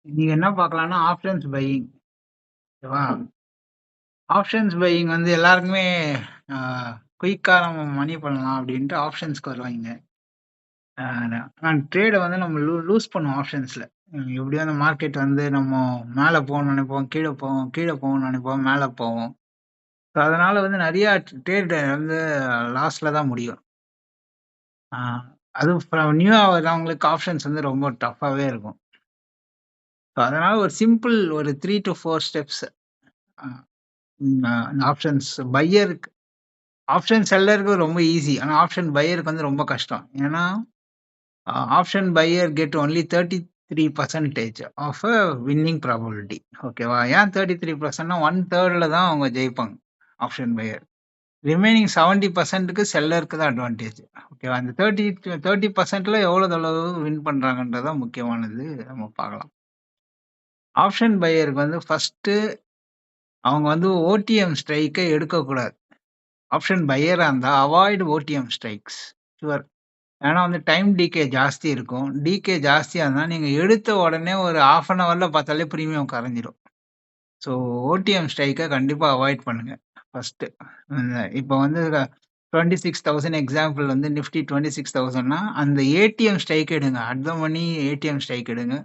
நீங்க என்ன பார்க்கலாம்னா, options buying. ஓகேவா? ஆப்ஷன்ஸ் பையிங் வந்து எல்லாருக்குமே அ குயிக்கா நம்ம மணி பண்ணலாம் அப்டின்ட்டு ஆப்ஷன்ஸ்க்கு வருவாய்ங்க. அ ஆனா ட்ரேட வந்து நம்ம லூஸ் பண்ணுவோம் ஆப்ஷன்ஸ்ல. எப்படியோ அந்த மார்க்கெட் வந்து நம்ம மேல போகும்னு நெனைப்போம், கீழ போவோம், கீழ போகும்னு நெனைப்போம், மேல போவோம். ஸோ அதனால வந்து நெறைய ட்ரேட் வந்து லாஸ்ல தான் முடியும். ஆ அதுவும் நியூவா வர்றவங்களுக்கு ஆப்ஷன்ஸ் வந்து ரொம்ப டஃப்பாவே இருக்கும். ஸோ அதனால ஒரு சிம்பிள் ஒரு 3 டூ 4 ஸ்டெப்ஸ் அ ஆப்ஷன்ஸ் பையருக்கு ஆப்ஷன் செல்லருக்கு ரொம்ப ஈஸி. ஆனா ஆப்ஷன் பையருக்கு வந்து ரொம்ப கஷ்டம். ஏன்னா, option buyer get only 33% of a winning probability. ஓகேவா? ஏன் 33%னா 1/3ல தான் அவங்க ஜெயிப்பாங்க. Option buyer. ரிமைனிங் 70%க்கு செல்லருக்கு தான் அட்வான்டேஜ். ஓகேவா? அந்த 30% எவ்வளவு அளவு வின் பண்றாங்கன்றது தான் முக்கியமானது. நம்ம பார்க்கலாம். ஆப்ஷன் பையருக்கு வந்து ஃபர்ஸ்ட்டு அவங்க வந்து ஓடிஎம் ஸ்ட்ரைக்க எடுக்கக்கூடாது. ஆப்ஷன் பையரா இருந்தா அவாய்ட் ஓடிஎம் ஸ்ட்ரைக்ஸ். ஷூர். ஏன்னா வந்து டைம் டிகே ஜாஸ்தி இருக்கும். டிகே ஜாஸ்தியா இருந்தா நீங்க எடுத்த உடனே ஒரு 1/2 அன் ஹவர்ல பார்த்தாலே பிரீமியம் கரைஞ்சிரும். ஸோ ஓடிஎம் ஸ்ட்ரைக்க கண்டிப்பா அவாய்ட் பண்ணுங்க. ஃபர்ஸ்ட்டு. இப்ப வந்து 26,000 எக்ஸாம்பிள் வந்து நிஃப்டி 26,000னா அந்த ஏடிஎம் ஸ்ட்ரைக் எடுங்க. At the money ATM strike எடுங்க.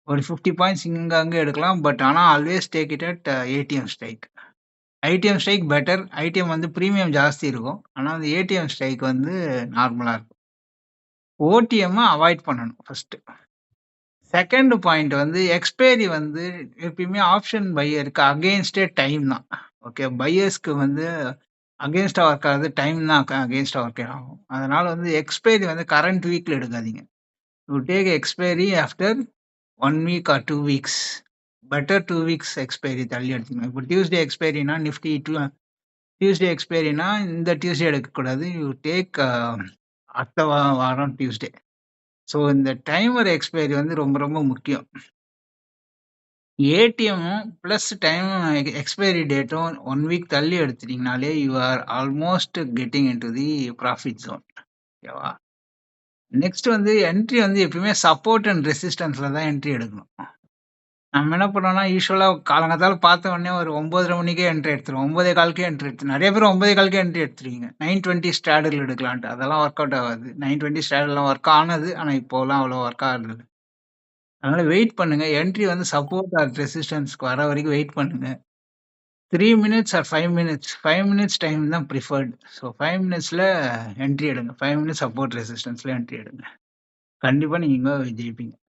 ஒரு 50 பாயிண்ட்ஸ் இங்க அங்க எடுக்கலாம். பட் ஆனா always take it at ATM strike. ITM strike better. ITM வந்து பிரீமியம் ஜாஸ்தி இருக்கும். ஆனா அந்த ஏடிஎம் ஸ்ட்ரைக் வந்து நார்மலா இருக்கும். ஓடிஎம்ம அவாய்ட் பண்ணணும் ஃபர்ஸ்ட்டு. செகண்ட் பாயிண்ட் வந்து எக்ஸ்பைரி வந்து எப்பயுமே ஆப்ஷன் பையருக்கு அகைன்ஸ்டே டைம் தான். ஓகே. பையர்ஸ்க்கு வந்து அகைன்ஸ்டா ஒர்க் ஆகுது. டைம் தான் அகைன்ஸ்டா ஒர்க் ஆகும். அதனால வந்து எக்ஸ்பைரி வந்து கரண்ட் வீக்ல எடுக்காதீங்க. You take expiry after 1 week or 2 weeks. Better 2 weeks expiry தள்ளி எடுத்துக்கணும். இப்போ டியூஸ்டே எக்ஸ்பைரினா நிஃப்டி டியூஸ்டே எக்ஸ்பைரினா இந்த டியூஸ்டே எடுக்கக்கூடாது. யூ டேக் அடுத்த வாரம் டியூஸ்டே. ஸோ இந்த டைமர் எக்ஸ்பைரி வந்து ரொம்ப ரொம்ப முக்கியம். ஏடிஎம்மும் பிளஸ் டைமும் எக்ஸ்பைரி டேட்டும் 1 வீக் தள்ளி எடுத்துட்டீங்கனாலே you are almost getting into the profit zone. ஓகேவா? நெக்ஸ்ட் வந்து என்ட்ரி வந்து எப்பயுமே சப்போர்ட் அண்ட் ரெசிஸ்டன்ஸ்ல தான் என்ட்ரி எடுக்கணும். நம்ம என்ன பண்ணோம்னா யூஸ்வலா காலங்காத்தால பார்த்த உடனே ஒரு 9:30 மணிக்கே என்ட்ரி எடுத்துருவோம். 9:15க்கே என்ட்ரி எடுத்து நிறைய பேர் 9:15க்கே என்ட்ரி எடுத்துருவீங்க. 9:20 ஸ்ட்ராடல் எடுக்கலான்ட்டு. அதெல்லாம் ஒர்க் அவுட் ஆகாது. 9:20 ஸ்ட்ராடல்லாம் ஒர்க் ஆனது. ஆனா இப்போலாம் அவ்வளோ ஒர்க் ஆகுறது. அதனால வெயிட் பண்ணுங்க. என்ட்ரி வந்து சப்போர்ட் ஆர் ரெசிஸ்டன்ஸ்க்கு வர வரைக்கும் வெயிட் பண்ணுங்க. 3 minutes R 5 minutes 5 minutes time தான் ப்ரிஃபர்ட். ஸோ 5 மினிட்ஸ்ல என்ட்ரி எடுங்க. 5 மினிட்ஸ் சப்போர்ட் ரெசிஸ்டன்ஸ்ல என்ட்ரி எடுங்க. கண்டிப்பா நீங்க ஜெயிப்பீங்க.